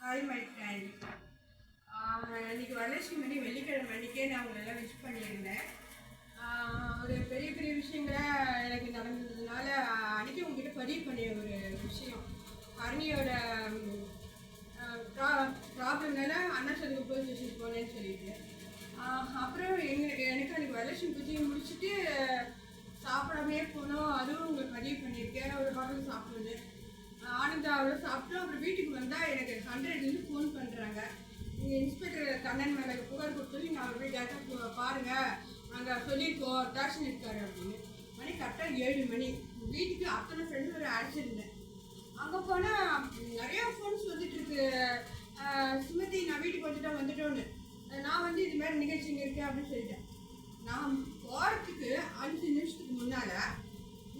Hi my friend. இன்னைக்கு வரலட்சுமி வெள்ளிக்கிழமை அன்றைக்கே நான் உங்களெல்லாம் விஷ் பண்ணியிருந்தேன். ஒரு பெரிய பெரிய விஷயங்களை எனக்கு நடந்ததுனால அன்றைக்கி உங்ககிட்ட பதிவு பண்ணிய ஒரு விஷயம். ஹரணியோட ப்ராப்ளம்னால அண்ணாச்சலுக்கு போய் ஸ்டேஷன் போனேன்னு சொல்லிட்டு அப்புறம் எனக்கு அன்றைக்கி வரலட்சுமி பூஜையை முடிச்சுட்டு சாப்பிடாமே போனோம். அதுவும் உங்களுக்கு பதிவு பண்ணியிருக்கேன். ஒரு ஹோட்டல் சாப்பிடுவேன் ஆனந்தாவோட சாப்பிட்டு அப்புறம் வீட்டுக்கு வந்தால் எனக்கு 100லேருந்து ஃபோன் பண்ணுறாங்க. நீங்கள் இன்ஸ்பெக்டர் கண்ணன் மேலே புகார் கொடுத்து நீங்கள் அவர் போய் டேரக்டாக பாருங்கள், நாங்கள் சொல்லியிருக்கோம் டேஷன் இருக்காரு அப்படின்னு. மணி கரெக்டாக 7 மணி. வீட்டுக்கு அத்தனை ஃப்ரெண்ட்ஸ் ஒரு அழைச்சிருந்தேன். அங்கே போனால் நிறையா ஃபோன்ஸ் வந்துட்டுருக்கு. சுமதி நான் வீட்டுக்கு வந்துட்டோன்னு நான் இது மாதிரி நிகழ்ச்சிங்க இருக்கேன் அப்படின்னு சொல்லிட்டேன். நான் போகிறதுக்கு 5 நிமிஷத்துக்கு முன்னால்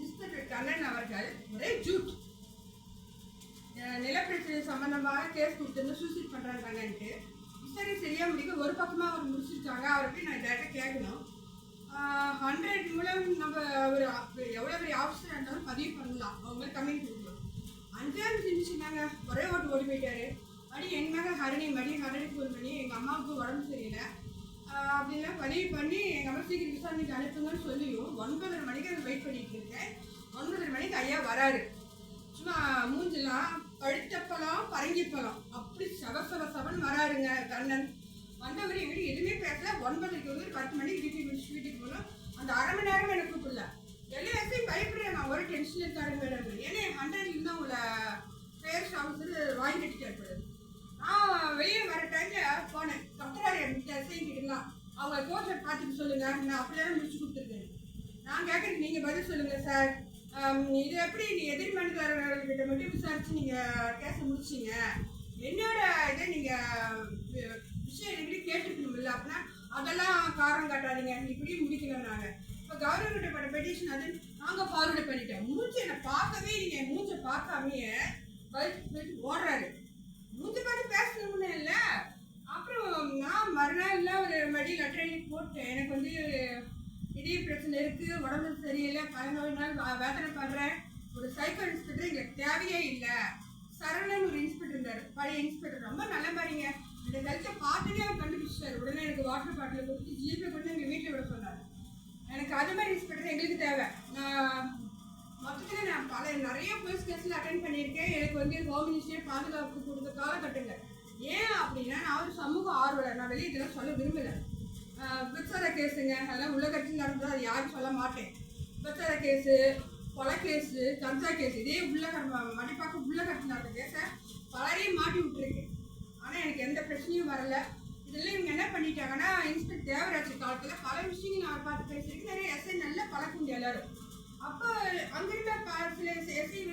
இன்ஸ்பெக்டர் கண்ணன் அவர்கள் ஒரே ஜூட் நிலப்பிரச்சனை சம்பந்தமாக கேஸ் கொடுத்துருந்து சூசைட் பண்ணுறாங்கன்ட்டு விசாரி சரியாக முடிக்க ஒரு பக்கமாக அவர் முடிச்சிருக்காங்க. அவரை போய் நான் டேரெக்டாக கேட்கணும். 100 மூலம் நம்ம ஒரு எவ்வளோ பெரிய ஆஃபீஸராக இருந்தாலும் பதிவு பண்ணலாம், அவங்களுக்கு கம்மிங் கொடுக்கணும். 5 நிமிஷம் தாங்க ஒரே ஓடி போயிட்டாரு. எங்கள் மேலே ஹரணி ஹரணிக்கு ஃபோன் பண்ணி எங்கள் அம்மாவுக்கு உடம்பு சரியில்லை அப்படின்லாம் பதிவு பண்ணி எங்கள் அம்மா சீக்கிரம் விசாரணைக்கு அனுப்புங்கன்னு சொல்லியும் 9:30 மணிக்கு அதை வெயிட் பண்ணிட்டு இருக்கேன். 9:30 மணிக்கு ஐயா வராரு. சும்மா மூஞ்செல்லாம் பழுத்தப்பழம் பரங்கிப்பழம் அப்படி சவன் வராருங்க கண்ணன். வந்தவர் எங்கிட்ட எதுவுமே பேசல. 9:30 வந்து 10 மணிக்கு வீட்டுக்கு போனோம். அந்த அரை மணி நேரம் எனக்கு கூப்பிடல. எல்லாத்தையும் பயப்படுறேன். நான் ஒரு டென்ஷன் இருக்காரு மேடம். ஏன்னா 100 தான் உங்களை ஃபேர்ஸ் ஆஃபீஸர் வாங்கி கட்டிட்டு. நான் வெளியே வர டைமில் போனேன். கத்துறாரு என்கிட்ட செய்யிக்கலாம் அவங்க கோர்ஸை பார்த்துட்டு சொல்லுங்கள், நான் அப்படியே முடிச்சு கொடுத்துருக்கேன். நான் கேட்குறேன், நீங்கள் பதில் சொல்லுங்கள் சார். இது எப்படி நீ எதிர்மனுதாரர்கிட்ட மட்டும் விசாரிச்சு நீங்கள் கேஸை முடிச்சிங்க? என்னோட இதை நீங்கள் விஷயம் என்கிட்ட கேட்டுருக்கணும்ல. அப்படின்னா அதெல்லாம் காரணம் காட்டாதீங்க, இப்படியும் முடிக்கணும். நாங்கள் இப்போ கவர்மெண்ட்டை பண்ண பெட்டிஷன் அது நாங்கள் ஃபார்வர்டு பண்ணிட்டோம். மூச்சு என்னை பார்க்கவே இல்லைங்க. மூச்சை பார்க்காமையே ஓடுறாரு. மூச்சு பார்த்து பேசணும்னு இல்லை. அப்புறம் நான் மறுநாள் ஒரு லெட்டர் போட்டேன். எனக்கு இதே பிரச்சனை இருக்குது, உடம்பு சரியில்லை, 11 நாள் வேதனைப்படுறேன். ஒரு சைக்கோ இன்ஸ்பெக்டர் எங்களுக்கு தேவையே இல்லை. சரவணன் ஒரு இன்ஸ்பெக்டர் இருந்தார், பழைய இன்ஸ்பெக்டர், ரொம்ப நல்ல மாதிரிங்க. இந்த ஹெல்த்தை பார்த்துட்டே அவர் கண்டுபிடிச்சார். உடனே எனக்கு வாட்டர் பாட்டில் கொடுத்து ஜிபே கொண்டு எங்கள் வீட்டில் விட சொன்னார். எனக்கு அது மாதிரி இன்ஸ்பெக்டர் எங்களுக்கு தேவை. நான் மொத்தத்தில் நான் நிறைய போலீஸ் கேஸில் அட்டென்ட் பண்ணியிருக்கேன். எனக்கு ஹோம் மினிஸ்டர் பாதுகாப்பு கொடுத்த காலகட்டங்கள். ஏன் அப்படின்னா நான் ஒரு சமூக ஆர்வலர். நான் வெளியே இதெல்லாம் சொல்ல விரும்பலை. விபச்சார கேஸுங்க, அதெல்லாம் உலகத்தில் நடந்தது, அது யாரும் சொல்ல மாட்டேன். விபச்சார கேஸு, கொலை கேஸு, கஞ்சா கேஸு, இதே மடிப்பாக்க உள்ளகத்தில் நடந்த கேஸை பலரையும் மாட்டி விட்டுருக்கேன். ஆனால் எனக்கு எந்த பிரச்சனையும் வரலை. இதெல்லாம் இவங்க என்ன பண்ணிட்டாங்கன்னா, இன்ஸ்பெக்டர் தேவராஜ் காலத்தில் பல விஷயங்கள் நான் பார்த்து பேசியிருக்கேன். நிறைய எஸ்ஐ நல்லா பழக்கம் எல்லாரும். அப்போ அங்கிருந்த சில எஸ்ஐ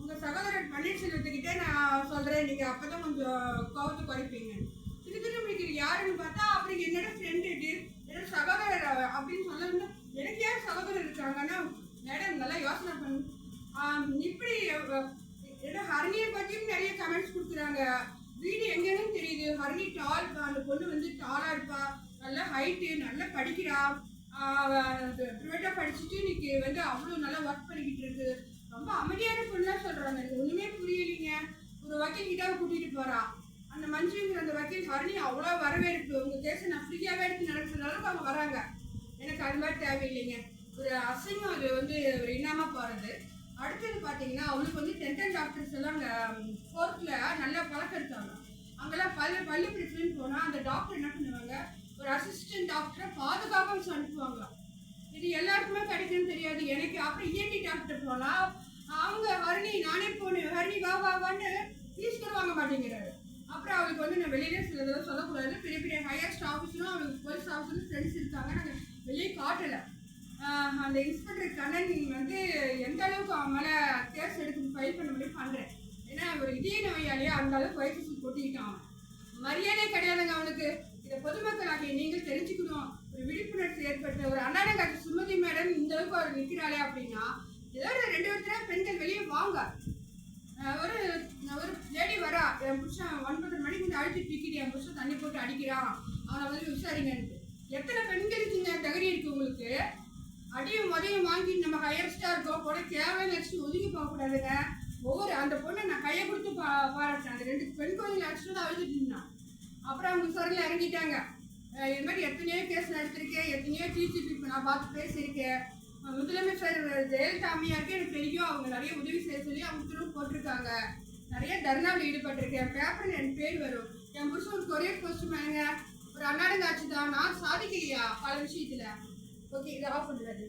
உங்கள் சகோதரர் பன்னீர்செல்வத்துக்கிட்டே நான் சொல்கிறேன், நீங்கள் அப்போ தான் கொஞ்சம் கோவத்தை குறைப்பீங்க. திருப்பி முடிக்கிற யாருன்னு பார்த்தா அப்புறம் என்னோட ஃப்ரெண்டு என்னோட சகோதரர் அப்படின்னு சொல்ல. எனக்கு யார் சகோதரர் இருக்காங்கன்னா, மேடம் நல்லா யோசனை பண்ணு. இப்படி என்னோட ஹரணியை பற்றியும் நிறைய கமெண்ட்ஸ் கொடுக்குறாங்க. வீடு எங்கேன்னு தெரியுது. ஹரணி டால், அந்த பொண்ணு டாலாக இருப்பா, நல்லா ஹைட்டு, நல்லா படிக்கிறா, ப்ரைவேட்டாக படிச்சுட்டு இன்னைக்கு அவ்வளோ நல்லா ஒர்க் பண்ணிக்கிட்டு இருக்கு. ரொம்ப அமைதியான பொண்ணுலாம் சொல்கிறாங்க. எனக்கு ஒன்றுமே புரியலைங்க. ஒரு வக்கீல் கிட்ட கூட்டிகிட்டு போகிறா. அந்த மஞ்சுங்கிற அந்த வக்கீல் ஹரணி அவ்வளோ வரவேற்பு. உங்கள் கேஸை நான் ஃப்ரீயாகவே எடுத்து நடக்கிற அளவுக்கு அவங்க வராங்க. எனக்கு அது மாதிரி தேவையில்லைங்க. ஒரு அசிங்கம் அது ஒரு இனாமாக போகிறது. அடுத்தது பார்த்தீங்கன்னா அவளுக்கு டென்டல் டாக்டர்ஸ் எல்லாம் அங்கே கோர்ட்டில் நல்லா பழக்கம் இருக்காங்க. அங்கெல்லாம் பல்லு பிரச்சனைன்னு போனால் அந்த டாக்டர் என்ன பண்ணுவாங்க, ஒரு அசிஸ்டன்ட் டாக்டரை பாதுகாப்பாக அனுப்புவாங்களாம். இது எல்லாருக்குமே கிடைக்குன்னு தெரியாது எனக்கு. அப்புறம் இஎன்டி டாக்டர் போனால் அவங்க ஹரணி நானே போனேன், ஹரணி வான்னு ஃபீஸ் கூட வாங்க மாட்டேங்கிறாரு. அப்புறம் அவளுக்கு நான் வெளியிலே சில இதெல்லாம் சொல்லக்கூடாது. பெரிய பெரிய ஹையஸ்ட் ஆஃபீஸரும் அவளுக்கு போலீஸ் ஆஃபீஸரும் ஃப்ரெண்ட்ஸ் இருக்காங்க. நாங்கள் வெளியே காட்டலை. அந்த இன்ஸ்பெக்டர் கண்ணன் எந்த அளவுக்கு அவன் மேலே கேஸ் எடுத்து ஃபைல் பண்ண முடியும் பண்ணுறேன். ஏன்னா ஒரு இதய நோயாளியே அந்த அளவுக்கு வயசு கொட்டிக்கிட்டான். அவன் மரியாதையே கிடையாதுங்க அவனுக்கு. இதை பொதுமக்களாகிய நீங்கள் தெரிஞ்சுக்கணும். ஒரு விழிப்புணர்ச்சி ஏற்பட்ட ஒரு அண்ணாடங்காட்சி சுமதி மேடம் இந்த அளவுக்கு அவர் நிற்கிறாளே அப்படின்னா ஏதோ 2 வருஷம் பெண்கள் வெளியே வாங்க. ஒரு லேடி வரா, என் புருஷன் 9:30 மணிக்கு அழைச்சி தூக்கிட்டு என் புருஷன் தண்ணி போட்டு அடிக்கிறான், அவனை விசாரிங்கன்ட்டு. எத்தனை பெண்களுக்கு இங்கே தகுதி இருக்குது உங்களுக்கு? அடியும் உதவியும் வாங்கி நம்ம ஹையஸ்டாக இருக்கோம் கூட தேவையான வச்சு ஒதுங்கி போகக்கூடாதுங்க. ஒவ்வொரு அந்த பொண்ணை நான் கையை கொடுத்து பாராட்டேன். அந்த 2 பெண் குழந்தைங்களை அடிச்சுட்டு தான் அழுதுட்டு இருந்தான். அப்புறம் அவங்க விசாரணையில் இறங்கிட்டாங்க. இது மாதிரி எத்தனையோ கேஸ் நடத்திருக்கேன், எத்தனையோ டிசிபி நான் பார்த்து பேசியிருக்கேன். முதலமைச்சர் ஜெயலலிதா அம்மையாருக்கு எனக்கு தெரியும். அவங்க நிறைய உதவி செய்ய சொல்லி அவங்க திரும்ப போட்டிருக்காங்க. நிறைய தர்ணாவில் ஈடுபட்டிருக்கேன். பேப்பரில் என் பேர் வரும். என் புருஷன் ஒரு கொரியர் போஸ்ட் மேனுங்க. ஒரு அன்னாடங்காட்சி தான். நான் சாதிக்கலையா பல விஷயத்தில். ஓகே, இதை ஆஃப் பண்ணுறது.